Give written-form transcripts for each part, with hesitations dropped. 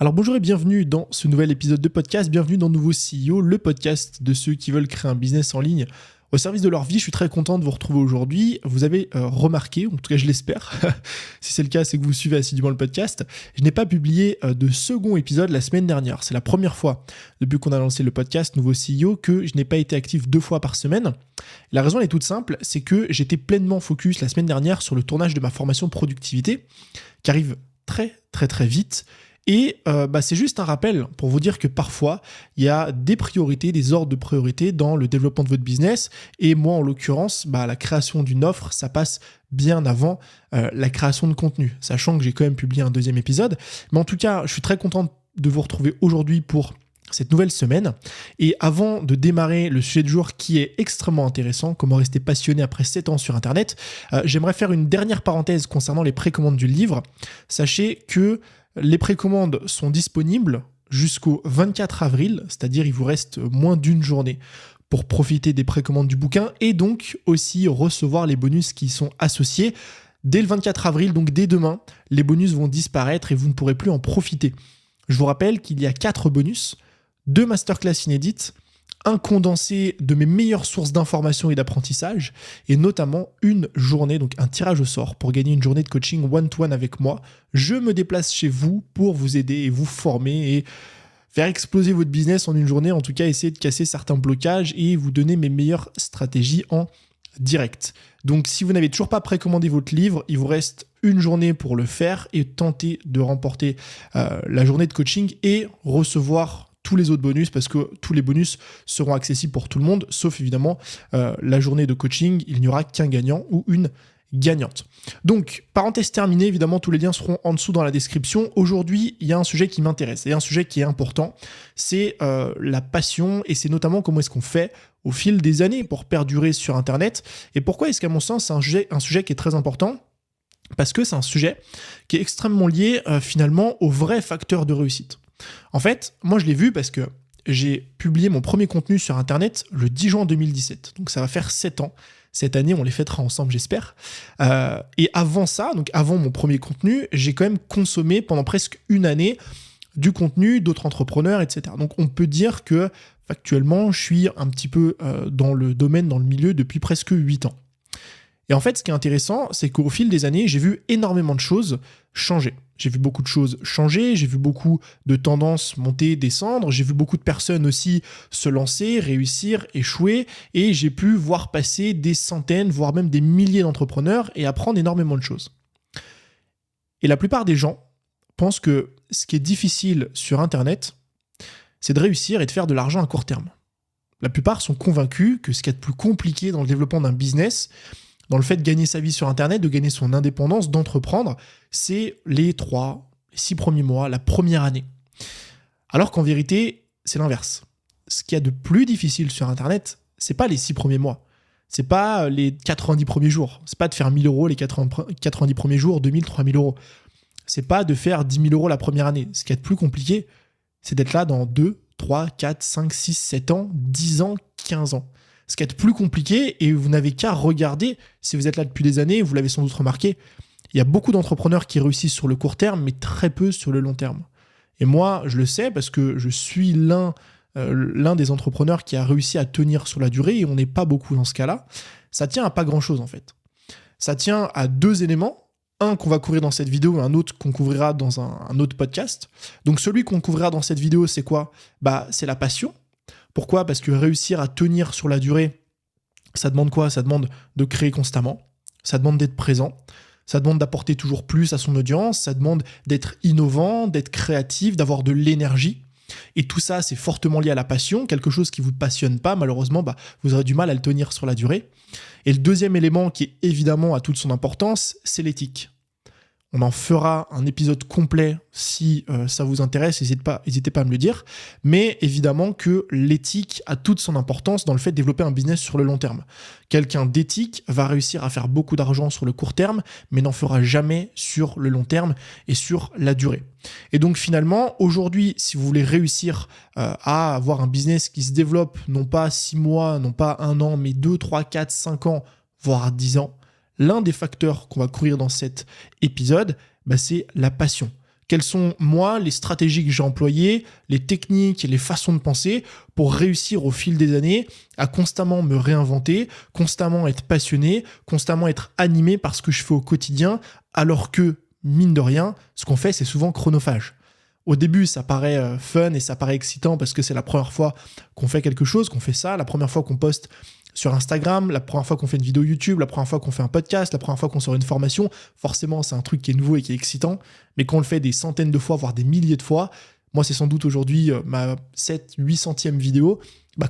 Alors bonjour et bienvenue dans ce nouvel épisode de podcast, bienvenue dans Nouveau CEO, le podcast de ceux qui veulent créer un business en ligne au service de leur vie. Je suis très content de vous retrouver aujourd'hui. Vous avez remarqué, en tout cas je l'espère, si c'est le cas c'est que vous suivez assidûment le podcast, je n'ai pas publié de second épisode la semaine dernière. C'est la première fois depuis qu'on a lancé le podcast Nouveau CEO que je n'ai pas été actif 2 fois par semaine. La raison elle est toute simple, c'est que j'étais pleinement focus la semaine dernière sur le tournage de ma formation productivité qui arrive très vite. Et c'est juste un rappel pour vous dire que parfois, il y a des priorités, des ordres de priorité dans le développement de votre business. Et moi, en l'occurrence, la création d'une offre, ça passe bien avant la création de contenu, sachant que j'ai quand même publié un 2e épisode. Mais en tout cas, je suis très content de vous retrouver aujourd'hui pour cette nouvelle semaine. Et avant de démarrer le sujet du jour qui est extrêmement intéressant, comment rester passionné après 7 ans sur Internet, j'aimerais faire une dernière parenthèse concernant les précommandes du livre. Sachez que les précommandes sont disponibles jusqu'au 24 avril, c'est-à-dire il vous reste moins d'une journée pour profiter des précommandes du bouquin et donc aussi recevoir les bonus qui y sont associés. Dès le 24 avril, donc dès demain, les bonus vont disparaître et vous ne pourrez plus en profiter. Je vous rappelle qu'il y a 4 bonus, 2 masterclass inédites, un condensé de mes meilleures sources d'information et d'apprentissage, et notamment une journée, donc un tirage au sort pour gagner une journée de coaching one-to-one avec moi. Je me déplace chez vous pour vous aider et vous former et faire exploser votre business en une journée, en tout cas essayer de casser certains blocages et vous donner mes meilleures stratégies en direct. Donc si vous n'avez toujours pas précommandé votre livre, il vous reste une journée pour le faire et tenter de remporter la journée de coaching et recevoir tous les autres bonus, parce que tous les bonus seront accessibles pour tout le monde, sauf évidemment la journée de coaching, il n'y aura qu'un gagnant ou une gagnante. Donc, parenthèse terminée, évidemment, tous les liens seront en dessous dans la description. Aujourd'hui, il y a un sujet qui m'intéresse, et un sujet qui est important, c'est la passion, et c'est notamment comment est-ce qu'on fait au fil des années pour perdurer sur Internet, et pourquoi est-ce qu'à mon sens, c'est un sujet qui est très important, parce que c'est un sujet qui est extrêmement lié finalement aux vrais facteurs de réussite. En fait, moi je l'ai vu parce que j'ai publié mon premier contenu sur Internet le 10 juin 2017. Donc ça va faire 7 ans. Cette année, on les fêtera ensemble, j'espère. Et avant ça, donc avant mon premier contenu, j'ai quand même consommé pendant presque une année du contenu d'autres entrepreneurs, etc. Donc on peut dire que factuellement, je suis un petit peu dans le domaine, dans le milieu depuis presque 8 ans. Et en fait, ce qui est intéressant, c'est qu'au fil des années, j'ai vu énormément de choses changer. J'ai vu beaucoup de choses changer, j'ai vu beaucoup de tendances monter, descendre, j'ai vu beaucoup de personnes aussi se lancer, réussir, échouer, et j'ai pu voir passer des centaines, voire même des milliers d'entrepreneurs et apprendre énormément de choses. Et la plupart des gens pensent que ce qui est difficile sur Internet, c'est de réussir et de faire de l'argent à court terme. La plupart sont convaincus que ce qui est le plus compliqué dans le développement d'un business, dans le fait de gagner sa vie sur Internet, de gagner son indépendance, d'entreprendre, c'est les 3, 6 premiers mois, la première année. Alors qu'en vérité, c'est l'inverse. Ce qu'il y a de plus difficile sur Internet, c'est pas les 6 premiers mois. C'est pas les 90 premiers jours. C'est pas de faire 1 000 € les 90 premiers jours, 2 000, 3 000 €. C'est pas de faire 10 000 € la première année. Ce qui est de plus compliqué, c'est d'être là dans 2, 3, 4, 5, 6, 7 ans, 10 ans, 15 ans. Ce qui est plus compliqué, et vous n'avez qu'à regarder, si vous êtes là depuis des années, vous l'avez sans doute remarqué, il y a beaucoup d'entrepreneurs qui réussissent sur le court terme, mais très peu sur le long terme. Et moi, je le sais parce que je suis l'un des entrepreneurs qui a réussi à tenir sur la durée, et on n'est pas beaucoup dans ce cas-là. Ça tient à pas grand-chose en fait. Ça tient à 2 éléments. Un qu'on va couvrir dans cette vidéo et un autre qu'on couvrira dans un autre podcast. Donc celui qu'on couvrira dans cette vidéo, c'est quoi ? C'est la passion. Pourquoi ? Parce que réussir à tenir sur la durée, ça demande quoi ? Ça demande de créer constamment, ça demande d'être présent, ça demande d'apporter toujours plus à son audience, ça demande d'être innovant, d'être créatif, d'avoir de l'énergie. Et tout ça, c'est fortement lié à la passion. Quelque chose qui ne vous passionne pas, malheureusement, vous aurez du mal à le tenir sur la durée. Et le deuxième élément qui est évidemment à toute son importance, c'est l'éthique. On en fera un épisode complet si ça vous intéresse, n'hésitez pas à me le dire. Mais évidemment que l'éthique a toute son importance dans le fait de développer un business sur le long terme. Quelqu'un d'éthique va réussir à faire beaucoup d'argent sur le court terme, mais n'en fera jamais sur le long terme et sur la durée. Et donc finalement, aujourd'hui, si vous voulez réussir à avoir un business qui se développe, non pas 6 mois, non pas 1 an, mais 2, 3, 4, 5 ans, voire 10 ans, l'un des facteurs qu'on va couvrir dans cet épisode, c'est la passion. Quelles sont, moi, les stratégies que j'ai employées, les techniques et les façons de penser pour réussir au fil des années à constamment me réinventer, constamment être passionné, constamment être animé par ce que je fais au quotidien, alors que, mine de rien, ce qu'on fait, c'est souvent chronophage. Au début, ça paraît fun et ça paraît excitant parce que c'est la première fois qu'on fait quelque chose, qu'on fait ça, la première fois qu'on poste sur Instagram, la première fois qu'on fait une vidéo YouTube, la première fois qu'on fait un podcast, la première fois qu'on sort une formation. Forcément, c'est un truc qui est nouveau et qui est excitant, mais quand on le fait des centaines de fois, voire des milliers de fois, moi, c'est sans doute aujourd'hui ma 700-800e vidéo,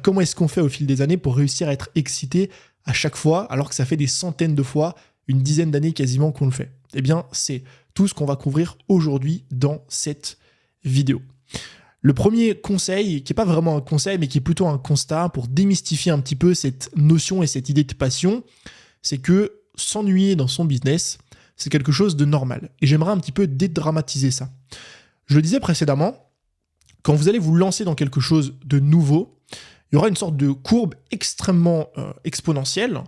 comment est-ce qu'on fait au fil des années pour réussir à être excité à chaque fois, alors que ça fait des centaines de fois, une dizaine d'années quasiment qu'on le fait? Eh bien, c'est tout ce qu'on va couvrir aujourd'hui dans cette vidéo. Le premier conseil, qui n'est pas vraiment un conseil, mais qui est plutôt un constat pour démystifier un petit peu cette notion et cette idée de passion, c'est que s'ennuyer dans son business, c'est quelque chose de normal. Et j'aimerais un petit peu dédramatiser ça. Je le disais précédemment, quand vous allez vous lancer dans quelque chose de nouveau, il y aura une sorte de courbe extrêmement exponentielle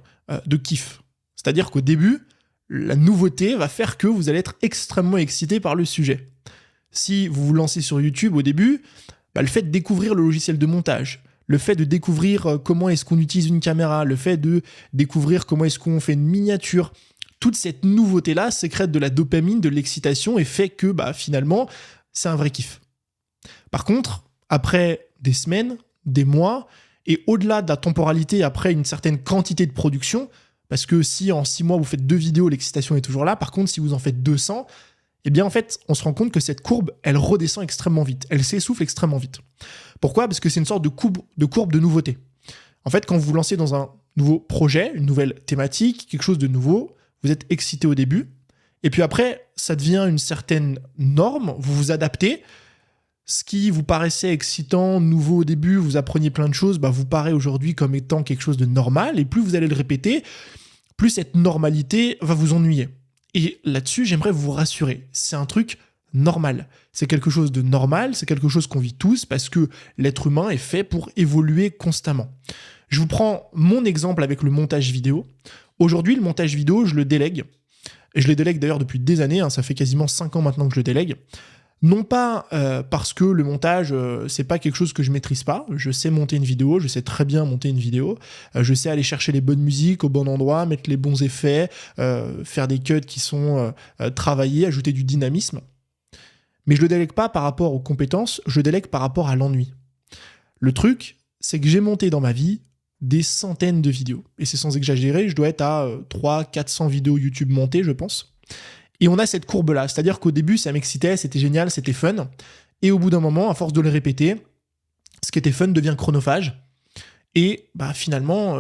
de kiff. C'est-à-dire qu'au début, la nouveauté va faire que vous allez être extrêmement excité par le sujet. Si vous vous lancez sur YouTube au début, le fait de découvrir le logiciel de montage, le fait de découvrir comment est-ce qu'on utilise une caméra, le fait de découvrir comment est-ce qu'on fait une miniature, toute cette nouveauté-là sécrète de la dopamine, de l'excitation et fait que finalement, c'est un vrai kiff. Par contre, après des semaines, des mois, et au-delà de la temporalité, après une certaine quantité de production, parce que si en 6 mois vous faites 2 vidéos, l'excitation est toujours là, par contre si vous en faites 200, eh bien en fait, on se rend compte que cette courbe, elle redescend extrêmement vite, elle s'essouffle extrêmement vite. Pourquoi ? Parce que c'est une sorte de courbe de nouveauté. En fait, quand vous vous lancez dans un nouveau projet, une nouvelle thématique, quelque chose de nouveau, vous êtes excité au début, et puis après, ça devient une certaine norme, vous vous adaptez. Ce qui vous paraissait excitant, nouveau au début, vous appreniez plein de choses, vous paraît aujourd'hui comme étant quelque chose de normal, et plus vous allez le répéter, plus cette normalité va vous ennuyer. Et là-dessus, j'aimerais vous rassurer, c'est un truc normal. C'est quelque chose de normal, c'est quelque chose qu'on vit tous, parce que l'être humain est fait pour évoluer constamment. Je vous prends mon exemple avec le montage vidéo. Aujourd'hui, le montage vidéo, je le délègue. Et je le délègue d'ailleurs depuis des années, ça fait quasiment 5 ans maintenant que je le délègue. Non pas parce que le montage, c'est pas quelque chose que je maîtrise pas. Je sais monter une vidéo, je sais très bien monter une vidéo. Je sais aller chercher les bonnes musiques au bon endroit, mettre les bons effets, faire des cuts qui sont travaillés, ajouter du dynamisme. Mais je le délègue pas par rapport aux compétences, je le délègue par rapport à l'ennui. Le truc, c'est que j'ai monté dans ma vie des centaines de vidéos. Et c'est sans exagérer, je dois être à 300-400 vidéos YouTube montées, je pense. Et on a cette courbe-là, c'est-à-dire qu'au début, ça m'excitait, c'était génial, c'était fun. Et au bout d'un moment, à force de le répéter, ce qui était fun devient chronophage. Et finalement,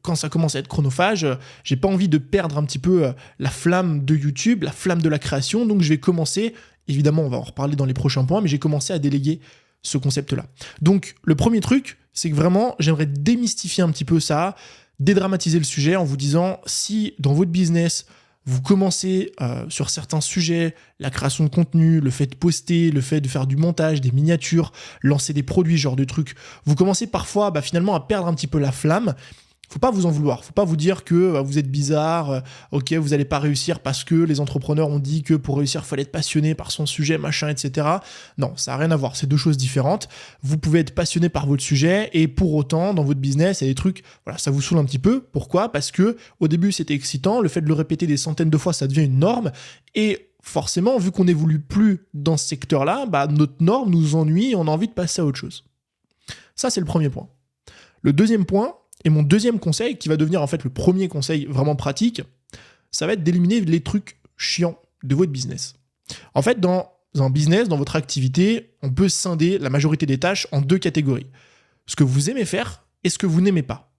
quand ça commence à être chronophage, j'ai pas envie de perdre un petit peu la flamme de YouTube, la flamme de la création. Donc je vais commencer, évidemment, on va en reparler dans les prochains points, mais j'ai commencé à déléguer ce concept-là. Donc le premier truc, c'est que vraiment, j'aimerais démystifier un petit peu ça, dédramatiser le sujet en vous disant, si dans votre business, vous commencez sur certains sujets, la création de contenu, le fait de poster, le fait de faire du montage, des miniatures, lancer des produits, ce genre de trucs, vous commencez parfois finalement à perdre un petit peu la flamme. Faut pas vous en vouloir, faut pas vous dire que vous êtes bizarre, ok, vous allez pas réussir parce que les entrepreneurs ont dit que pour réussir, il fallait être passionné par son sujet, machin, etc. Non, ça n'a rien à voir, c'est deux choses différentes. Vous pouvez être passionné par votre sujet et pour autant, dans votre business, il y a des trucs, ça vous saoule un petit peu. Pourquoi ? Parce que au début, c'était excitant, le fait de le répéter des centaines de fois, ça devient une norme et forcément, vu qu'on n'évolue plus dans ce secteur-là, notre norme nous ennuie et on a envie de passer à autre chose. Ça, c'est le premier point. Le deuxième point, et mon deuxième conseil, qui va devenir en fait le premier conseil vraiment pratique, ça va être d'éliminer les trucs chiants de votre business. En fait, dans un business, dans votre activité, on peut scinder la majorité des tâches en 2 catégories. Ce que vous aimez faire et ce que vous n'aimez pas.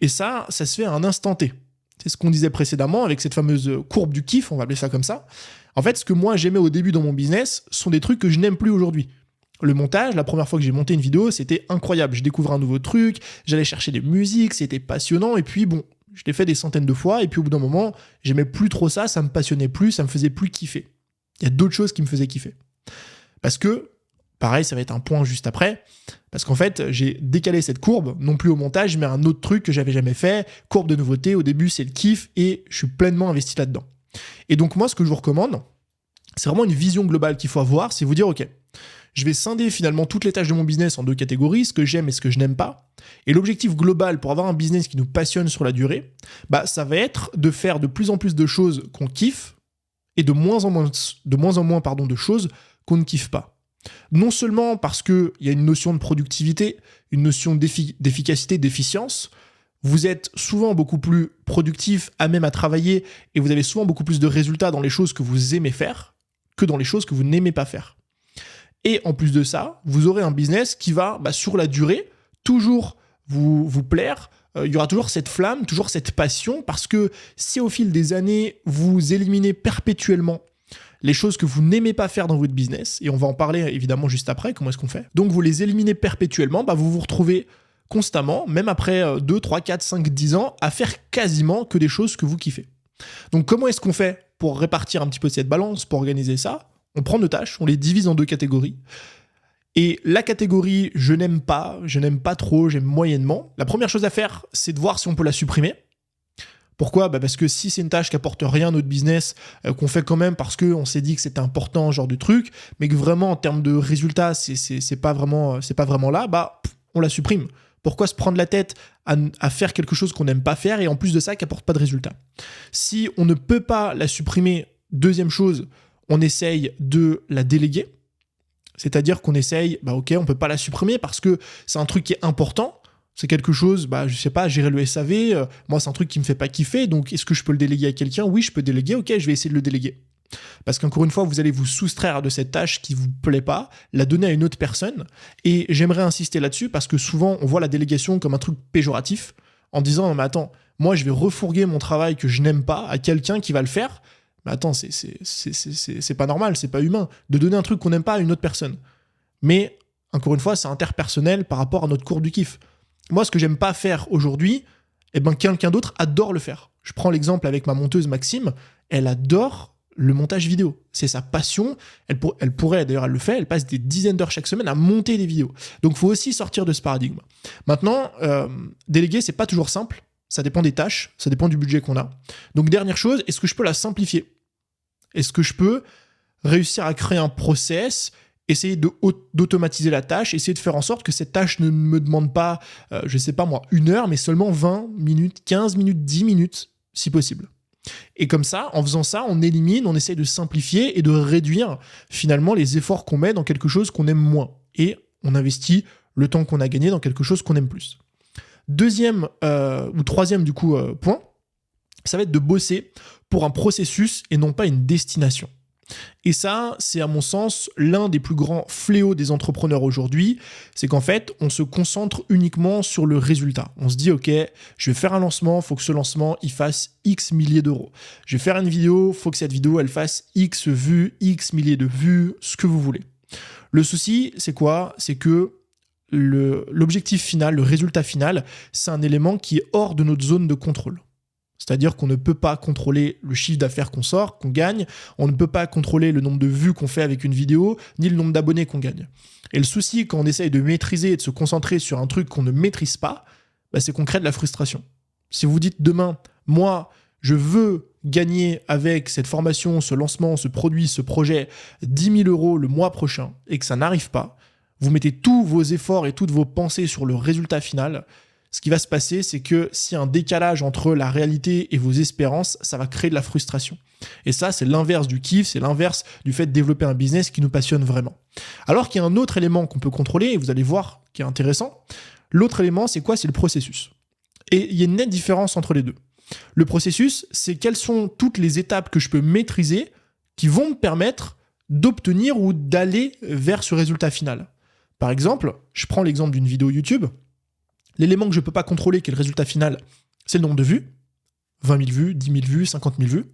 Et ça se fait à un instant T. C'est ce qu'on disait précédemment avec cette fameuse courbe du kiff, on va appeler ça comme ça. En fait, ce que moi j'aimais au début dans mon business sont des trucs que je n'aime plus aujourd'hui. Le montage, la première fois que j'ai monté une vidéo, c'était incroyable. Je découvrais un nouveau truc, j'allais chercher des musiques, c'était passionnant. Et puis je l'ai fait des centaines de fois. Et puis au bout d'un moment, j'aimais plus trop ça, ça me passionnait plus, ça me faisait plus kiffer. Il y a d'autres choses qui me faisaient kiffer. Parce que, pareil, ça va être un point juste après. Parce qu'en fait, j'ai décalé cette courbe, non plus au montage, mais à un autre truc que j'avais jamais fait. Courbe de nouveauté, au début, c'est le kiff et je suis pleinement investi là-dedans. Et donc moi, ce que je vous recommande, C'est vraiment une vision globale qu'il faut avoir, c'est vous dire, ok, je vais scinder finalement toutes les tâches de mon business en 2 catégories, ce que j'aime et ce que je n'aime pas. Et l'objectif global pour avoir un business qui nous passionne sur la durée, ça va être de faire de plus en plus de choses qu'on kiffe et de moins en moins de choses qu'on ne kiffe pas. Non seulement parce qu'il y a une notion de productivité, une notion d'efficacité, d'efficience, vous êtes souvent beaucoup plus productif, à même à travailler, et vous avez souvent beaucoup plus de résultats dans les choses que vous aimez faire que dans les choses que vous n'aimez pas faire. Et en plus de ça, vous aurez un business qui va, sur la durée, toujours vous plaire. Il y aura toujours cette flamme, toujours cette passion, parce que si au fil des années, vous éliminez perpétuellement les choses que vous n'aimez pas faire dans votre business, et on va en parler évidemment juste après, comment est-ce qu'on fait. Donc vous les éliminez perpétuellement, vous vous retrouvez constamment, même après 2, 3, 4, 5, 10 ans, à faire quasiment que des choses que vous kiffez. Donc comment est-ce qu'on fait pour répartir un petit peu cette balance, pour organiser ça? On prend nos tâches, on les divise en 2 catégories. Et la catégorie je n'aime pas trop, j'aime moyennement, la première chose à faire, c'est de voir si on peut la supprimer. Pourquoi ? Parce que si c'est une tâche qui apporte rien à notre business, qu'on fait quand même parce qu'on s'est dit que c'était important, ce genre de truc, mais que vraiment en termes de résultats, c'est pas vraiment là, on la supprime. Pourquoi se prendre la tête à faire quelque chose qu'on n'aime pas faire et en plus de ça qui apporte pas de résultats ? Si on ne peut pas la supprimer, deuxième chose, on essaye de la déléguer. C'est-à-dire qu'on essaye, ok, on peut pas la supprimer parce que c'est un truc qui est important. C'est quelque chose, je sais pas, gérer le SAV, moi c'est un truc qui me fait pas kiffer, donc est-ce que je peux le déléguer à quelqu'un ? Oui, je peux déléguer, ok, je vais essayer de le déléguer. Parce qu'encore une fois, vous allez vous soustraire de cette tâche qui vous plaît pas, la donner à une autre personne, et j'aimerais insister là-dessus parce que souvent on voit la délégation comme un truc péjoratif, en disant, non mais attends, moi je vais refourguer mon travail que je n'aime pas à quelqu'un qui va le faire, mais attends, c'est pas normal, c'est pas humain, de donner un truc qu'on n'aime pas à une autre personne. Mais, encore une fois, c'est interpersonnel par rapport à notre cours du kiff. Moi, ce que j'aime pas faire aujourd'hui, quelqu'un d'autre adore le faire. Je prends l'exemple avec ma monteuse Maxime, elle adore le montage vidéo. C'est sa passion, elle pourrait, d'ailleurs elle le fait, elle passe des dizaines d'heures chaque semaine à monter des vidéos. Donc il faut aussi sortir de ce paradigme. Maintenant, déléguer, c'est pas toujours simple, ça dépend des tâches, ça dépend du budget qu'on a. Donc dernière chose, est-ce que je peux la simplifier ? Est-ce que je peux réussir à créer un process, essayer d'automatiser la tâche, essayer de faire en sorte que cette tâche ne me demande pas, 1 heure, mais seulement 20 minutes, 15 minutes, 10 minutes, si possible. Et comme ça, en faisant ça, on élimine, on essaye de simplifier et de réduire finalement les efforts qu'on met dans quelque chose qu'on aime moins. Et on investit le temps qu'on a gagné dans quelque chose qu'on aime plus. Deuxième ou troisième point, ça va être de bosser pour un processus et non pas une destination. Et ça, c'est à mon sens l'un des plus grands fléaux des entrepreneurs aujourd'hui, c'est qu'en fait, on se concentre uniquement sur le résultat. On se dit, ok, je vais faire un lancement, il faut que ce lancement, il fasse X milliers d'euros. Je vais faire une vidéo, il faut que cette vidéo, elle fasse X vues, X milliers de vues, ce que vous voulez. Le souci, c'est quoi ? C'est que l'objectif final, le résultat final, c'est un élément qui est hors de notre zone de contrôle. C'est-à-dire qu'on ne peut pas contrôler le chiffre d'affaires qu'on sort, qu'on gagne, on ne peut pas contrôler le nombre de vues qu'on fait avec une vidéo, ni le nombre d'abonnés qu'on gagne. Et le souci, quand on essaye de maîtriser et de se concentrer sur un truc qu'on ne maîtrise pas, c'est qu'on crée de la frustration. Si vous dites demain, moi, je veux gagner avec cette formation, ce lancement, ce produit, ce projet, 10 000 euros le mois prochain, et que ça n'arrive pas, vous mettez tous vos efforts et toutes vos pensées sur le résultat final. Ce qui va se passer, c'est que s'il y a un décalage entre la réalité et vos espérances, ça va créer de la frustration. Et ça, c'est l'inverse du kiff, c'est l'inverse du fait de développer un business qui nous passionne vraiment. Alors qu'il y a un autre élément qu'on peut contrôler, et vous allez voir qui est intéressant. L'autre élément, c'est quoi ? C'est le processus. Et il y a une nette différence entre les deux. Le processus, c'est quelles sont toutes les étapes que je peux maîtriser qui vont me permettre d'obtenir ou d'aller vers ce résultat final. Par exemple, je prends l'exemple d'une vidéo YouTube. L'élément que je ne peux pas contrôler, qui est le résultat final, c'est le nombre de vues. 20 000 vues, 10 000 vues, 50 000 vues.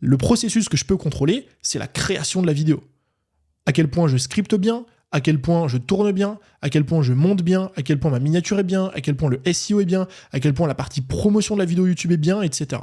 Le processus que je peux contrôler, c'est la création de la vidéo. À quel point je scripte bien, à quel point je tourne bien, à quel point je monte bien, à quel point ma miniature est bien, à quel point le SEO est bien, à quel point la partie promotion de la vidéo YouTube est bien, etc.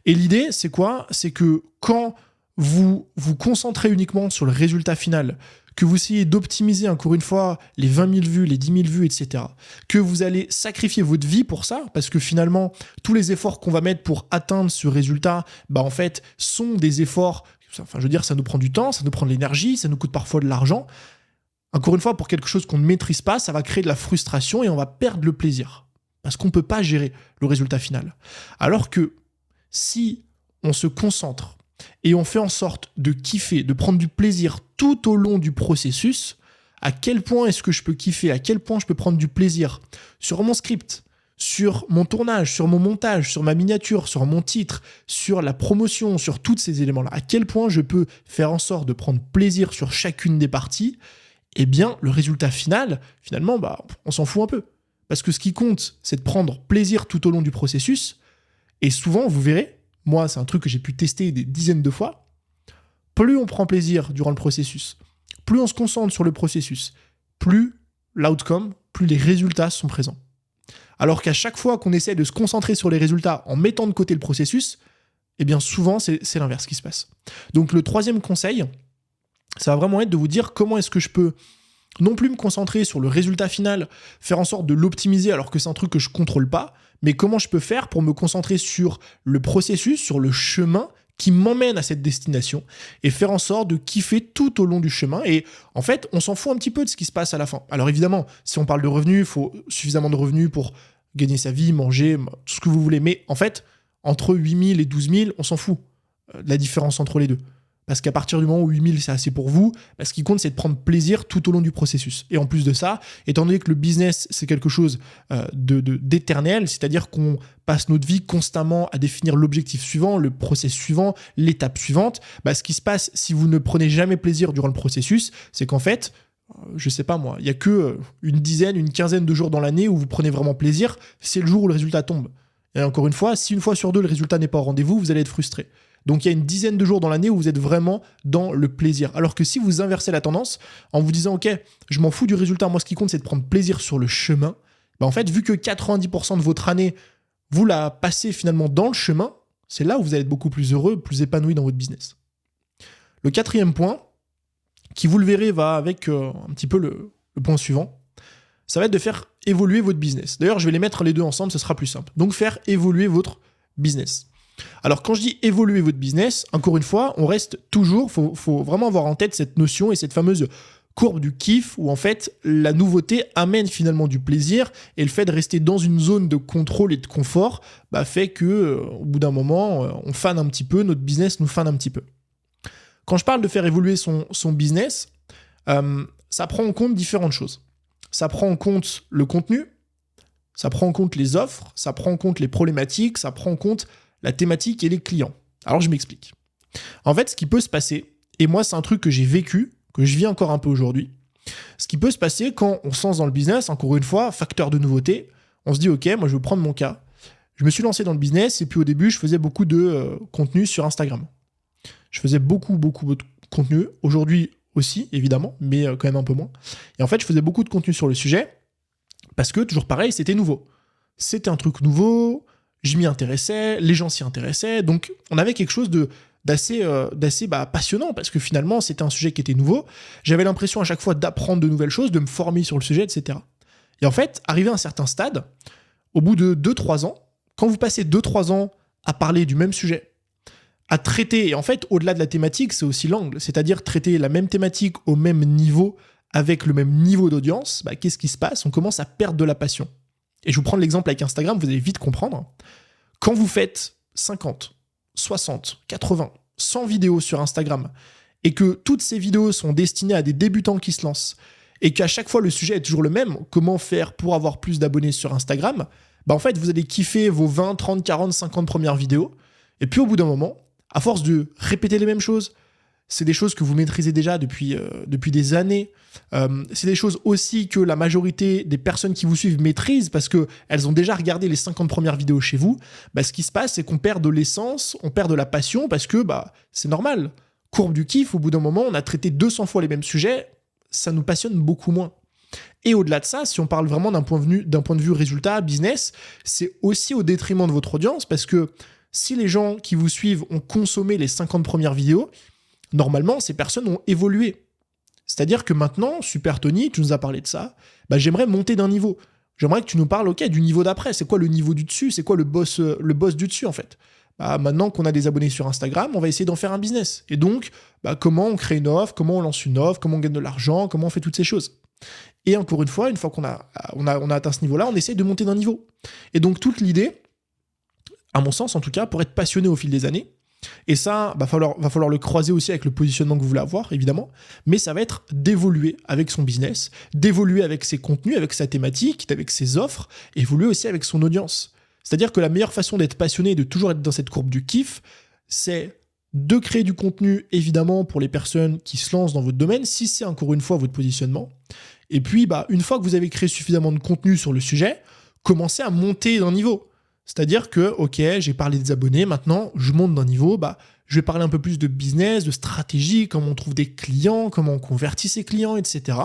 Et l'idée, c'est quoi ? C'est que quand vous vous concentrez uniquement sur le résultat final, que vous essayez d'optimiser encore une fois les 20 000 vues, les 10 000 vues, etc., que vous allez sacrifier votre vie pour ça, parce que finalement, tous les efforts qu'on va mettre pour atteindre ce résultat, en fait, sont des efforts Enfin, je veux dire, ça nous prend du temps, ça nous prend de l'énergie, ça nous coûte parfois de l'argent. Encore une fois, pour quelque chose qu'on ne maîtrise pas, ça va créer de la frustration et on va perdre le plaisir. Parce qu'on ne peut pas gérer le résultat final. Alors que si on se concentre et on fait en sorte de kiffer, de prendre du plaisir tout au long du processus, à quel point est-ce que je peux kiffer, à quel point je peux prendre du plaisir sur mon script, sur mon tournage, sur mon montage, sur ma miniature, sur mon titre, sur la promotion, sur tous ces éléments-là, à quel point je peux faire en sorte de prendre plaisir sur chacune des parties, eh bien, le résultat final, finalement, on s'en fout un peu. Parce que ce qui compte, c'est de prendre plaisir tout au long du processus. Et souvent, vous verrez, moi, c'est un truc que j'ai pu tester des dizaines de fois, plus on prend plaisir durant le processus, plus on se concentre sur le processus, plus l'outcome, plus les résultats sont présents. Alors qu'à chaque fois qu'on essaie de se concentrer sur les résultats en mettant de côté le processus, eh bien souvent, c'est l'inverse qui se passe. Donc le troisième conseil, ça va vraiment être de vous dire comment est-ce que je peux non plus me concentrer sur le résultat final, faire en sorte de l'optimiser alors que c'est un truc que je ne contrôle pas, mais comment je peux faire pour me concentrer sur le processus, sur le chemin qui m'emmène à cette destination et faire en sorte de kiffer tout au long du chemin. Et en fait, on s'en fout un petit peu de ce qui se passe à la fin. Alors évidemment, si on parle de revenus, il faut suffisamment de revenus pour gagner sa vie, manger, tout ce que vous voulez. Mais en fait, entre 8 000 et 12 000, on s'en fout de la différence entre les deux. Parce qu'à partir du moment où 8 000, c'est assez pour vous, ce qui compte, c'est de prendre plaisir tout au long du processus. Et en plus de ça, étant donné que le business, c'est quelque chose d'éternel, c'est-à-dire qu'on passe notre vie constamment à définir l'objectif suivant, le process suivant, l'étape suivante, ce qui se passe si vous ne prenez jamais plaisir durant le processus, c'est qu'en fait, je sais pas moi, il n'y a que une dizaine, une quinzaine de jours dans l'année où vous prenez vraiment plaisir, c'est le jour où le résultat tombe. Et encore une fois, si une fois sur deux, le résultat n'est pas au rendez-vous, vous allez être frustré. Donc il y a une dizaine de jours dans l'année où vous êtes vraiment dans le plaisir. Alors que si vous inversez la tendance en vous disant « Ok, je m'en fous du résultat, moi ce qui compte c'est de prendre plaisir sur le chemin », en fait, vu que 90% de votre année, vous la passez finalement dans le chemin, c'est là où vous allez être beaucoup plus heureux, plus épanoui dans votre business. Le quatrième point, qui vous le verrez va avec un petit peu le point suivant, ça va être de faire évoluer votre business. D'ailleurs, je vais les mettre les deux ensemble, ce sera plus simple. Donc faire évoluer votre business. Alors quand je dis évoluer votre business, encore une fois, on reste toujours, faut vraiment avoir en tête cette notion et cette fameuse courbe du kiff où en fait la nouveauté amène finalement du plaisir et le fait de rester dans une zone de contrôle et de confort fait que au bout d'un moment on fane un petit peu, notre business nous fane un petit peu. Quand je parle de faire évoluer son business, ça prend en compte différentes choses. Ça prend en compte le contenu, ça prend en compte les offres, ça prend en compte les problématiques, ça prend en compte la thématique et les clients. Alors je m'explique. En fait, ce qui peut se passer, et moi c'est un truc que j'ai vécu, que je vis encore un peu aujourd'hui, ce qui peut se passer quand on se lance dans le business, encore une fois, facteur de nouveauté, on se dit ok, moi je vais prendre mon cas. Je me suis lancé dans le business et puis au début je faisais beaucoup de contenu sur Instagram. Je faisais beaucoup de contenu, aujourd'hui aussi évidemment, mais quand même un peu moins. Et en fait je faisais beaucoup de contenu sur le sujet parce que toujours pareil, c'était nouveau. C'était un truc nouveau, je m'y intéressais, les gens s'y intéressaient, donc on avait quelque chose d'assez passionnant parce que finalement c'était un sujet qui était nouveau. J'avais l'impression à chaque fois d'apprendre de nouvelles choses, de me former sur le sujet, etc. Et en fait, arrivé à un certain stade, au bout de 2-3 ans, quand vous passez 2-3 ans à parler du même sujet, à traiter, et en fait au-delà de la thématique, c'est aussi l'angle, c'est-à-dire traiter la même thématique au même niveau, avec le même niveau d'audience, qu'est-ce qui se passe ? On commence à perdre de la passion. Et je vous prends l'exemple avec Instagram, vous allez vite comprendre. Quand vous faites 50, 60, 80, 100 vidéos sur Instagram et que toutes ces vidéos sont destinées à des débutants qui se lancent et qu'à chaque fois le sujet est toujours le même, comment faire pour avoir plus d'abonnés sur Instagram, en fait vous allez kiffer vos 20, 30, 40, 50 premières vidéos et puis au bout d'un moment, à force de répéter les mêmes choses, c'est des choses que vous maîtrisez déjà depuis des années. C'est des choses aussi que la majorité des personnes qui vous suivent maîtrisent parce qu'elles ont déjà regardé les 50 premières vidéos chez vous. Ce qui se passe, c'est qu'on perd de l'essence, on perd de la passion parce que c'est normal. Courbe du kiff, au bout d'un moment, on a traité 200 fois les mêmes sujets, ça nous passionne beaucoup moins. Et au-delà de ça, si on parle vraiment d'un point de vue résultat, business, c'est aussi au détriment de votre audience parce que si les gens qui vous suivent ont consommé les 50 premières vidéos, normalement, ces personnes ont évolué. C'est-à-dire que maintenant, Super Tony, tu nous as parlé de ça, j'aimerais monter d'un niveau. J'aimerais que tu nous parles du niveau d'après. C'est quoi le niveau du dessus ? C'est quoi le boss du dessus, en fait ? Maintenant qu'on a des abonnés sur Instagram, on va essayer d'en faire un business. Et donc, comment on crée une offre, comment on lance une offre, comment on gagne de l'argent, comment on fait toutes ces choses. Et encore une fois qu'on a atteint ce niveau-là, on essaie de monter d'un niveau. Et donc, toute l'idée, à mon sens en tout cas, pour être passionné au fil des années, et ça, va falloir le croiser aussi avec le positionnement que vous voulez avoir, évidemment, mais ça va être d'évoluer avec son business, d'évoluer avec ses contenus, avec sa thématique, avec ses offres, évoluer aussi avec son audience. C'est-à-dire que la meilleure façon d'être passionné et de toujours être dans cette courbe du kiff, c'est de créer du contenu, évidemment, pour les personnes qui se lancent dans votre domaine, si c'est encore une fois votre positionnement. Et puis, une fois que vous avez créé suffisamment de contenu sur le sujet, commencez à monter d'un niveau. C'est-à-dire que, ok, j'ai parlé des abonnés, maintenant, je monte d'un niveau, je vais parler un peu plus de business, de stratégie, comment on trouve des clients, comment on convertit ses clients, etc.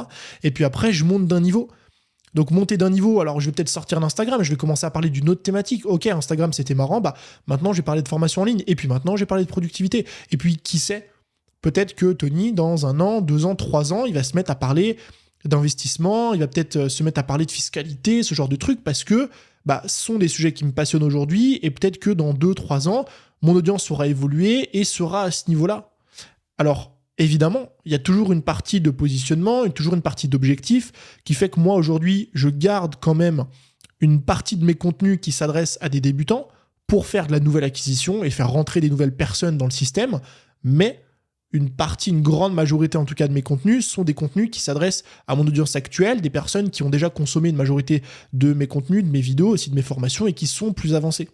Et puis après, je monte d'un niveau. Donc monter d'un niveau, alors je vais peut-être sortir d'Instagram, je vais commencer à parler d'une autre thématique. Ok, Instagram c'était marrant, maintenant je vais parler de formation en ligne, et puis maintenant je vais parler de productivité. Et puis qui sait, peut-être que Tony, dans 1 an, 2 ans, 3 ans, il va se mettre à parler d'investissement, il va peut-être se mettre à parler de fiscalité, ce genre de trucs, parce que ce sont des sujets qui me passionnent aujourd'hui, et peut-être que dans 2-3 ans, mon audience aura évolué et sera à ce niveau-là. Alors, évidemment, il y a toujours une partie de positionnement, et toujours une partie d'objectif qui fait que moi, aujourd'hui, je garde quand même une partie de mes contenus qui s'adressent à des débutants pour faire de la nouvelle acquisition et faire rentrer des nouvelles personnes dans le système. Mais une grande majorité en tout cas de mes contenus sont des contenus qui s'adressent à mon audience actuelle, des personnes qui ont déjà consommé une majorité de mes contenus, de mes vidéos, aussi de mes formations et qui sont plus avancées.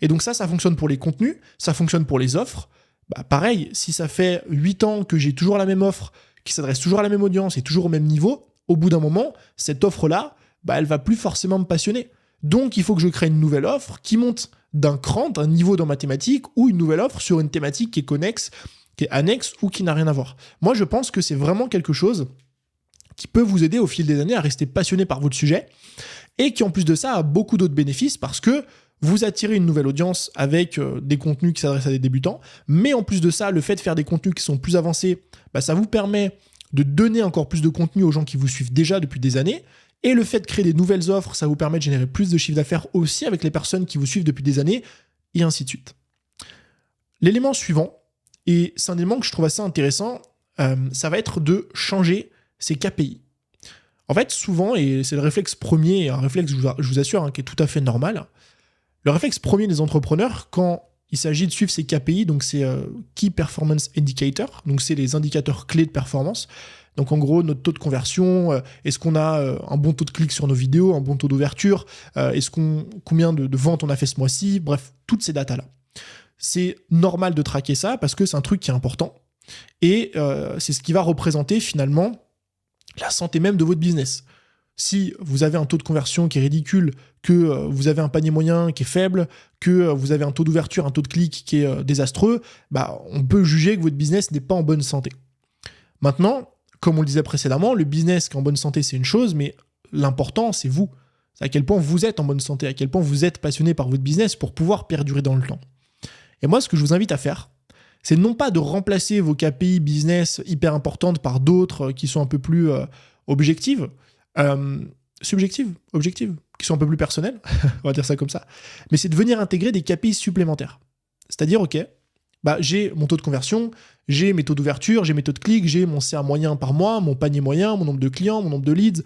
Et donc ça fonctionne pour les contenus, ça fonctionne pour les offres. Pareil, si ça fait 8 ans que j'ai toujours la même offre, qui s'adresse toujours à la même audience et toujours au même niveau, au bout d'un moment, cette offre-là, elle va plus forcément me passionner. Donc, il faut que je crée une nouvelle offre qui monte d'un cran, d'un niveau dans ma thématique, ou une nouvelle offre sur une thématique qui est connexe, qui est annexe ou qui n'a rien à voir. Moi, je pense que c'est vraiment quelque chose qui peut vous aider au fil des années à rester passionné par votre sujet et qui, en plus de ça, a beaucoup d'autres bénéfices parce que vous attirez une nouvelle audience avec des contenus qui s'adressent à des débutants, mais en plus de ça, le fait de faire des contenus qui sont plus avancés, ça vous permet de donner encore plus de contenu aux gens qui vous suivent déjà depuis des années, et le fait de créer des nouvelles offres, ça vous permet de générer plus de chiffre d'affaires aussi avec les personnes qui vous suivent depuis des années, et ainsi de suite. L'élément suivant, et c'est un élément que je trouve assez intéressant, ça va être de changer ses KPI. En fait, souvent, et c'est le réflexe premier, un réflexe, je vous assure, qui est tout à fait normal, le réflexe premier des entrepreneurs, quand il s'agit de suivre ces KPI, donc c'est Key Performance Indicator, donc c'est les indicateurs clés de performance. Donc en gros, notre taux de conversion, est-ce qu'on a un bon taux de clic sur nos vidéos, un bon taux d'ouverture, combien de ventes on a fait ce mois-ci, bref, toutes ces datas-là. C'est normal de traquer ça parce que c'est un truc qui est important et c'est ce qui va représenter finalement la santé même de votre business. Si vous avez un taux de conversion qui est ridicule, que vous avez un panier moyen qui est faible, que vous avez un taux d'ouverture, un taux de clic qui est désastreux, on peut juger que votre business n'est pas en bonne santé. Maintenant, comme on le disait précédemment, le business qui est en bonne santé, c'est une chose, mais l'important, c'est vous. C'est à quel point vous êtes en bonne santé, à quel point vous êtes passionné par votre business pour pouvoir perdurer dans le temps. Et moi, ce que je vous invite à faire, c'est non pas de remplacer vos KPI business hyper importantes par d'autres qui sont un peu plus objectives, subjectives, qui sont un peu plus personnelles, on va dire ça comme ça, mais c'est de venir intégrer des KPI supplémentaires. C'est-à-dire, ok, j'ai mon taux de conversion, j'ai mes taux d'ouverture, j'ai mes taux de clic, j'ai mon CA moyen par mois, mon panier moyen, mon nombre de clients, mon nombre de leads,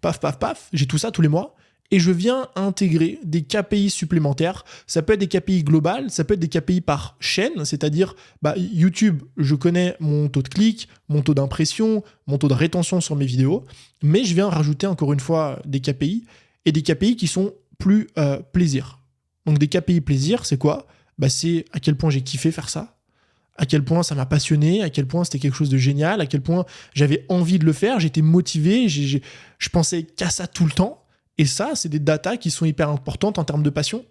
paf, j'ai tout ça tous les mois, et je viens intégrer des KPI supplémentaires. Ça peut être des KPI globales, ça peut être des KPI par chaîne, c'est-à-dire YouTube, je connais mon taux de clic, mon taux d'impression, mon taux de rétention sur mes vidéos, mais je viens rajouter encore une fois des KPI, et des KPI qui sont plus plaisir. Donc des KPI plaisir, c'est quoi ? C'est à quel point j'ai kiffé faire ça, à quel point ça m'a passionné, à quel point c'était quelque chose de génial, à quel point j'avais envie de le faire, j'étais motivé, je pensais qu'à ça tout le temps. Et ça, c'est des datas qui sont hyper importantes en termes de passion.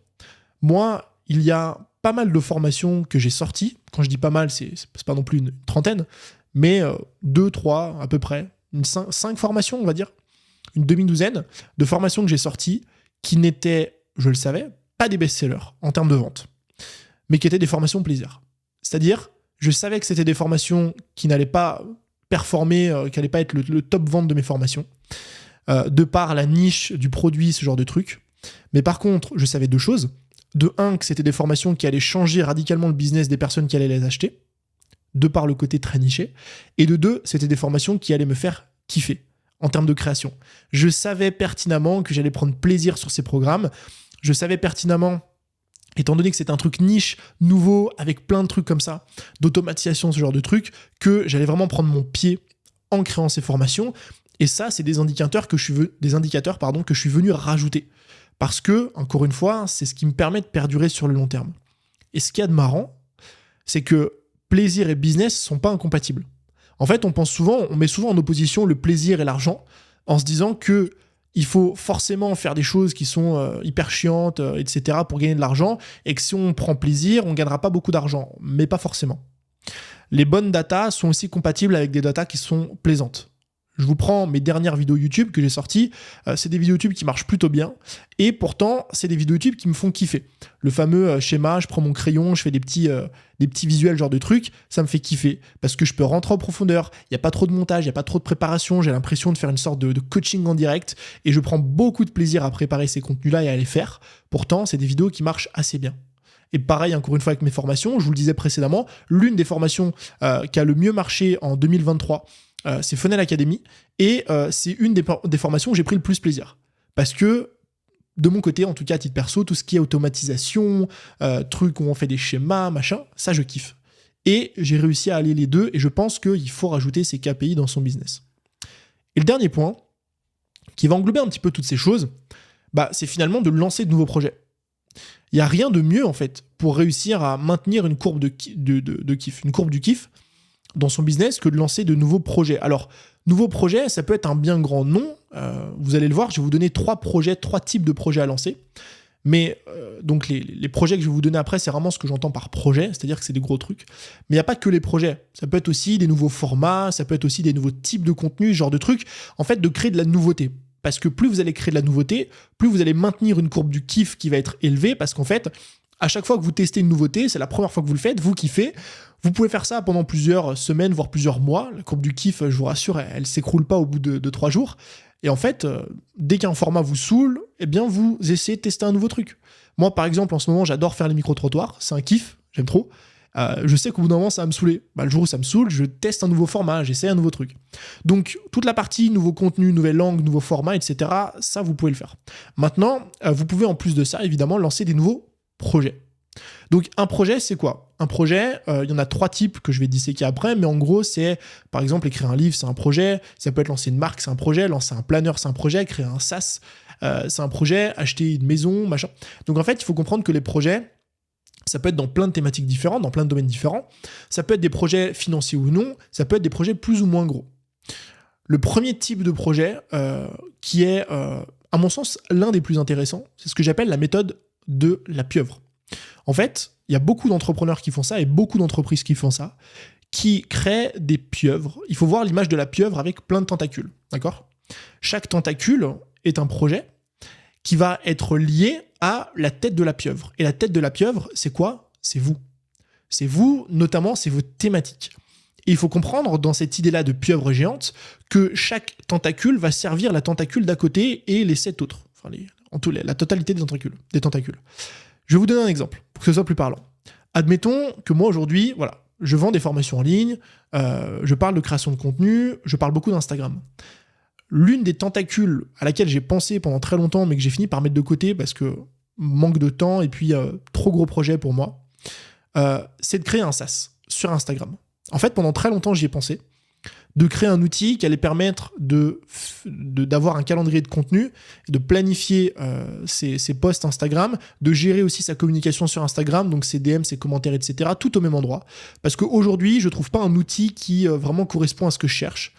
Moi, il y a pas mal de formations que j'ai sorties. Quand je dis pas mal, c'est pas non plus une trentaine, mais 2, 3 à peu près, 5 formations, on va dire, une demi-douzaine de formations que j'ai sorties qui n'étaient, je le savais, pas des best-sellers en termes de vente, mais qui étaient des formations plaisir. C'est-à-dire, je savais que c'était des formations qui n'allaient pas performer, qui n'allaient pas être le top vente de mes formations, de par la niche du produit, ce genre de truc. Mais par contre, je savais 2 choses. De un, que c'était des formations qui allaient changer radicalement le business des personnes qui allaient les acheter, de par le côté très niché. Et de deux, c'était des formations qui allaient me faire kiffer en termes de création. Je savais pertinemment que j'allais prendre plaisir sur ces programmes. Je savais pertinemment, étant donné que c'est un truc niche, nouveau, avec plein de trucs comme ça, d'automatisation, ce genre de trucs, que j'allais vraiment prendre mon pied en créant ces formations. Et ça, c'est des indicateurs que je suis venu rajouter. Parce que, encore une fois, c'est ce qui me permet de perdurer sur le long terme. Et ce qu'il y a de marrant, c'est que plaisir et business ne sont pas incompatibles. En fait, on met souvent en opposition le plaisir et l'argent, en se disant que il faut forcément faire des choses qui sont hyper chiantes, etc. pour gagner de l'argent, et que si on prend plaisir, on ne gagnera pas beaucoup d'argent. Mais pas forcément. Les bonnes datas sont aussi compatibles avec des datas qui sont plaisantes. Je vous prends mes dernières vidéos YouTube que j'ai sorties. C'est des vidéos YouTube qui marchent plutôt bien. Et pourtant, c'est des vidéos YouTube qui me font kiffer. Le fameux schéma, je prends mon crayon, je fais des petits visuels, genre de trucs, ça me fait kiffer. Parce que je peux rentrer en profondeur, il n'y a pas trop de montage, il n'y a pas trop de préparation, j'ai l'impression de faire une sorte de coaching en direct. Et je prends beaucoup de plaisir à préparer ces contenus-là et à les faire. Pourtant, c'est des vidéos qui marchent assez bien. Et pareil, encore une fois, avec mes formations, je vous le disais précédemment, l'une des formations qui a le mieux marché en 2023, c'est Funnel Academy, et c'est une des formations où j'ai pris le plus plaisir. Parce que, de mon côté, en tout cas à titre perso, tout ce qui est automatisation, trucs où on fait des schémas, machin, ça je kiffe. Et j'ai réussi à allier les deux, et je pense qu'il faut rajouter ces KPI dans son business. Et le dernier point, qui va englober un petit peu toutes ces choses, c'est finalement de lancer de nouveaux projets. Il n'y a rien de mieux, en fait, pour réussir à maintenir une courbe de kiff, une courbe du kiff, dans son business que de lancer de nouveaux projets. Alors, nouveaux projets, ça peut être un bien grand nom. Vous allez le voir, je vais vous donner trois types de projets à lancer. Mais donc les projets que je vais vous donner après, c'est vraiment ce que j'entends par projet, c'est-à-dire que c'est des gros trucs. Mais il n'y a pas que les projets. Ça peut être aussi des nouveaux formats, ça peut être aussi des nouveaux types de contenus, ce genre de trucs. En fait, de créer de la nouveauté. Parce que plus vous allez créer de la nouveauté, plus vous allez maintenir une courbe du kiff qui va être élevée, parce qu'en fait, à chaque fois que vous testez une nouveauté, c'est la première fois que vous le faites, vous kiffez. Vous pouvez faire ça pendant plusieurs semaines, voire plusieurs mois. La courbe du kiff, je vous rassure, elle ne s'écroule pas au bout de 3 jours. Et en fait, dès qu'un format vous saoule, eh bien, vous essayez de tester un nouveau truc. Moi, par exemple, en ce moment, j'adore faire les micro-trottoirs. C'est un kiff, j'aime trop. Je sais qu'au bout d'un moment, ça va me saouler. Le jour où ça me saoule, je teste un nouveau format, j'essaie un nouveau truc. Donc, toute la partie nouveau contenu, nouvelle langue, nouveau format, etc., ça, vous pouvez le faire. Maintenant, vous pouvez, en plus de ça, évidemment, lancer des nouveaux projets. Donc un projet, c'est quoi ? Un projet, il y en a 3 types que je vais disséquer après, mais en gros, c'est par exemple écrire un livre, c'est un projet, ça peut être lancer une marque, c'est un projet, lancer un planeur, c'est un projet, créer un SaaS, c'est un projet, acheter une maison, machin. Donc en fait, il faut comprendre que les projets, ça peut être dans plein de thématiques différentes, dans plein de domaines différents, ça peut être des projets financiers ou non, ça peut être des projets plus ou moins gros. Le premier type de projet, qui est, à mon sens, l'un des plus intéressants, c'est ce que j'appelle la méthode de la pieuvre. En fait, il y a beaucoup d'entrepreneurs qui font ça et beaucoup d'entreprises qui font ça, qui créent des pieuvres. Il faut voir l'image de la pieuvre avec plein de tentacules, d'accord ? Chaque tentacule est un projet qui va être lié à la tête de la pieuvre. Et la tête de la pieuvre, c'est quoi ? C'est vous. C'est vous, notamment, c'est vos thématiques. Et il faut comprendre, dans cette idée-là de pieuvre géante, que chaque tentacule va servir la tentacule d'à côté et les 7 autres. Enfin, la totalité des tentacules. Je vais vous donner un exemple, pour que ce soit plus parlant. Admettons que moi, aujourd'hui, voilà, je vends des formations en ligne, je parle de création de contenu, je parle beaucoup d'Instagram. L'une des tentacules à laquelle j'ai pensé pendant très longtemps, mais que j'ai fini par mettre de côté parce que manque de temps et puis trop gros projet pour moi, c'est de créer un SaaS sur Instagram. En fait, pendant très longtemps, j'y ai pensé, de créer un outil qui allait permettre d'avoir un calendrier de contenu, de planifier ses posts Instagram, de gérer aussi sa communication sur Instagram, donc ses DM, ses commentaires, etc., tout au même endroit. Parce qu'aujourd'hui, je ne trouve pas un outil qui vraiment correspond à ce que je cherche.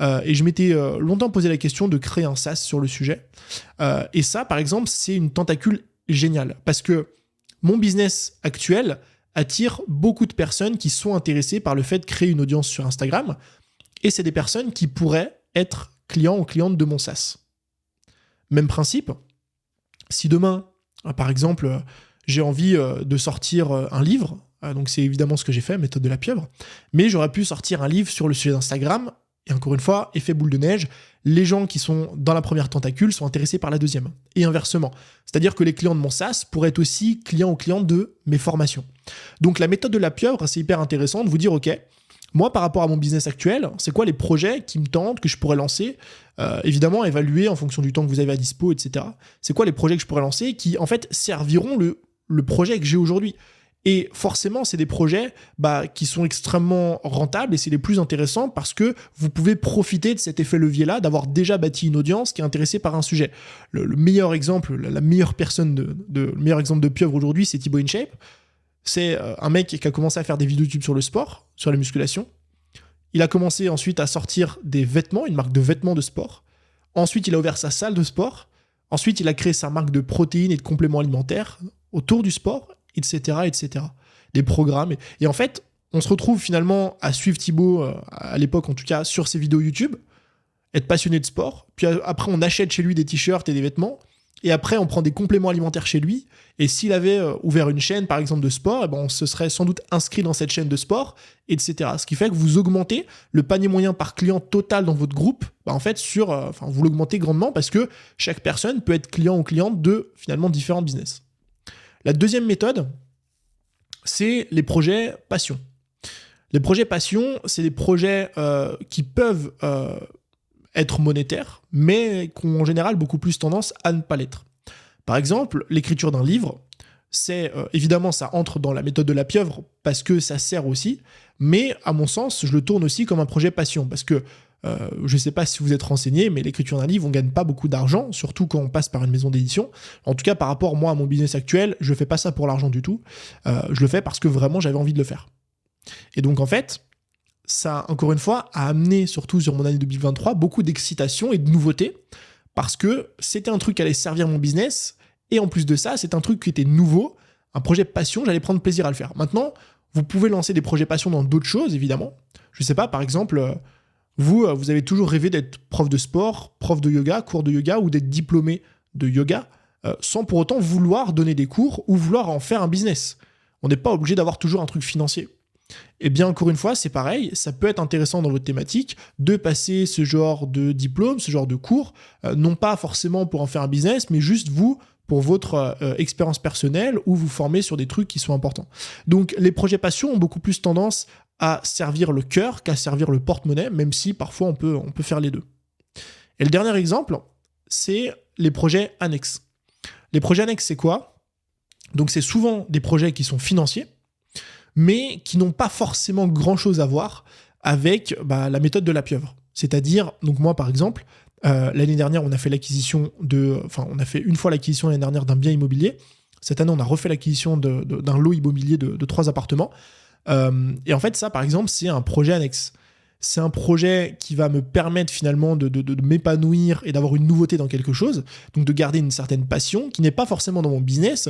Et je m'étais longtemps posé la question de créer un SaaS sur le sujet. Et ça, par exemple, c'est une tentacule géniale. Parce que mon business actuel attire beaucoup de personnes qui sont intéressées par le fait de créer une audience sur Instagram. Et c'est des personnes qui pourraient être clients ou clientes de mon SaaS. Même principe, si demain, par exemple, j'ai envie de sortir un livre, donc c'est évidemment ce que j'ai fait, méthode de la pieuvre, mais j'aurais pu sortir un livre sur le sujet d'Instagram, Et encore une fois, effet boule de neige, les gens qui sont dans la première tentacule sont intéressés par la deuxième. Et inversement. C'est-à-dire que les clients de mon SaaS pourraient être aussi clients ou clientes de mes formations. Donc la méthode de la pieuvre, c'est hyper intéressant de vous dire, ok, moi par rapport à mon business actuel, c'est quoi les projets qui me tentent, que je pourrais lancer, évidemment évaluer en fonction du temps que vous avez à dispo, etc. C'est quoi les projets que je pourrais lancer qui en fait serviront le projet que j'ai aujourd'hui. Et forcément, c'est des projets qui sont extrêmement rentables et c'est les plus intéressants parce que vous pouvez profiter de cet effet levier-là, d'avoir déjà bâti une audience qui est intéressée par un sujet. Le meilleur exemple, la meilleure personne le meilleur exemple de pieuvre aujourd'hui, c'est Thibaut InShape. C'est un mec qui a commencé à faire des vidéos YouTube sur le sport, sur la musculation. Il a commencé ensuite à sortir des vêtements, une marque de vêtements de sport. Ensuite, il a ouvert sa salle de sport. Ensuite, il a créé sa marque de protéines et de compléments alimentaires autour du sport, etc., etc. Des programmes. Et en fait, on se retrouve finalement à suivre Thibaut, à l'époque en tout cas, sur ses vidéos YouTube, être passionné de sport. Puis après, on achète chez lui des t-shirts et des vêtements. Et après, on prend des compléments alimentaires chez lui. Et s'il avait ouvert une chaîne, par exemple, de sport, on se serait sans doute inscrit dans cette chaîne de sport, etc. Ce qui fait que vous augmentez le panier moyen par client total dans votre groupe. En fait, vous l'augmentez grandement parce que chaque personne peut être client ou cliente de, finalement, différents business. La deuxième méthode, c'est les projets passion. Les projets passion, c'est des projets qui peuvent être monétaires, mais qui ont en général beaucoup plus tendance à ne pas l'être. Par exemple, l'écriture d'un livre, c'est évidemment, ça entre dans la méthode de la pieuvre parce que ça sert aussi, mais à mon sens, je le tourne aussi comme un projet passion parce que je ne sais pas si vous êtes renseigné, mais l'écriture d'un livre, on ne gagne pas beaucoup d'argent, surtout quand on passe par une maison d'édition. En tout cas, par rapport moi à mon business actuel, je ne fais pas ça pour l'argent du tout. Je le fais parce que vraiment, j'avais envie de le faire. Et donc, en fait, ça, encore une fois, a amené, surtout sur mon année 2023, beaucoup d'excitation et de nouveautés parce que c'était un truc qui allait servir mon business et en plus de ça, c'est un truc qui était nouveau, un projet passion, j'allais prendre plaisir à le faire. Maintenant, vous pouvez lancer des projets passion dans d'autres choses, évidemment. Je ne sais pas, par exemple... Vous avez toujours rêvé d'être prof de sport, prof de yoga, cours de yoga ou d'être diplômé de yoga sans pour autant vouloir donner des cours ou vouloir en faire un business. On n'est pas obligé d'avoir toujours un truc financier. Eh bien, encore une fois, c'est pareil, ça peut être intéressant dans votre thématique de passer ce genre de diplôme, ce genre de cours, non pas forcément pour en faire un business, mais juste vous, pour votre expérience personnelle ou vous former sur des trucs qui sont importants. Donc, les projets passion ont beaucoup plus tendance à servir le cœur qu'à servir le porte-monnaie, même si parfois on peut faire les deux. Et le dernier exemple, c'est les projets annexes. Les projets annexes, c'est quoi ? Donc c'est souvent des projets qui sont financiers, mais qui n'ont pas forcément grand-chose à voir avec la méthode de la pieuvre. C'est-à-dire, donc moi par exemple, l'année dernière, on a fait une fois l'acquisition l'année dernière d'un bien immobilier. Cette année, on a refait l'acquisition d'un lot immobilier de 3 appartements. Et en fait, ça, par exemple, c'est un projet annexe. C'est un projet qui va me permettre finalement de m'épanouir et d'avoir une nouveauté dans quelque chose, donc de garder une certaine passion qui n'est pas forcément dans mon business,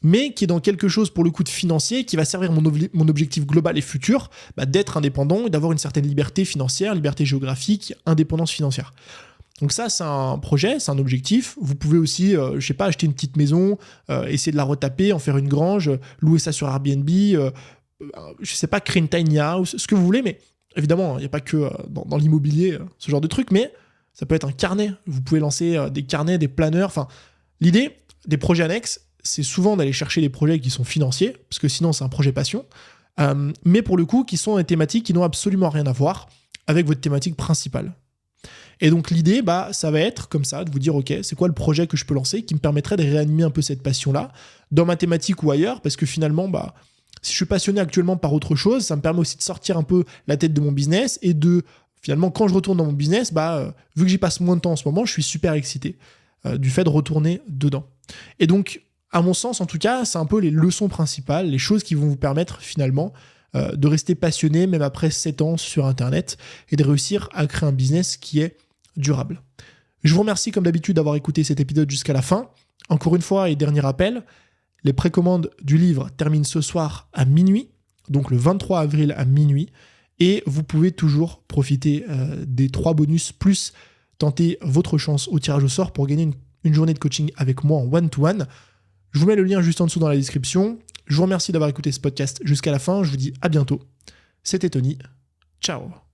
mais qui est dans quelque chose pour le coup de financier, qui va servir mon objectif global et futur, d'être indépendant et d'avoir une certaine liberté financière, liberté géographique, indépendance financière. Donc ça, c'est un projet, c'est un objectif. Vous pouvez aussi, acheter une petite maison, essayer de la retaper, en faire une grange, louer ça sur Airbnb, créer une tiny house, ce que vous voulez, mais évidemment, il n'y a pas que dans l'immobilier, ce genre de truc, mais ça peut être un carnet. Vous pouvez lancer des carnets, des planeurs. Enfin, l'idée des projets annexes, c'est souvent d'aller chercher des projets qui sont financiers, parce que sinon, c'est un projet passion, mais pour le coup, qui sont des thématiques qui n'ont absolument rien à voir avec votre thématique principale. Et donc l'idée, ça va être comme ça, de vous dire, ok, c'est quoi le projet que je peux lancer qui me permettrait de réanimer un peu cette passion-là, dans ma thématique ou ailleurs, parce que finalement, si je suis passionné actuellement par autre chose, ça me permet aussi de sortir un peu la tête de mon business et de, finalement, quand je retourne dans mon business, vu que j'y passe moins de temps en ce moment, je suis super excité du fait de retourner dedans. Et donc, à mon sens, en tout cas, c'est un peu les leçons principales, les choses qui vont vous permettre, finalement, de rester passionné, même après 7 ans sur Internet, et de réussir à créer un business qui est durable. Je vous remercie, comme d'habitude, d'avoir écouté cet épisode jusqu'à la fin. Encore une fois, et dernier rappel, les précommandes du livre terminent ce soir à minuit, donc le 23 avril à minuit, et vous pouvez toujours profiter des 3 bonus, plus tenter votre chance au tirage au sort pour gagner une journée de coaching avec moi en one-to-one. Je vous mets le lien juste en dessous dans la description. Je vous remercie d'avoir écouté ce podcast jusqu'à la fin. Je vous dis à bientôt. C'était Tony. Ciao.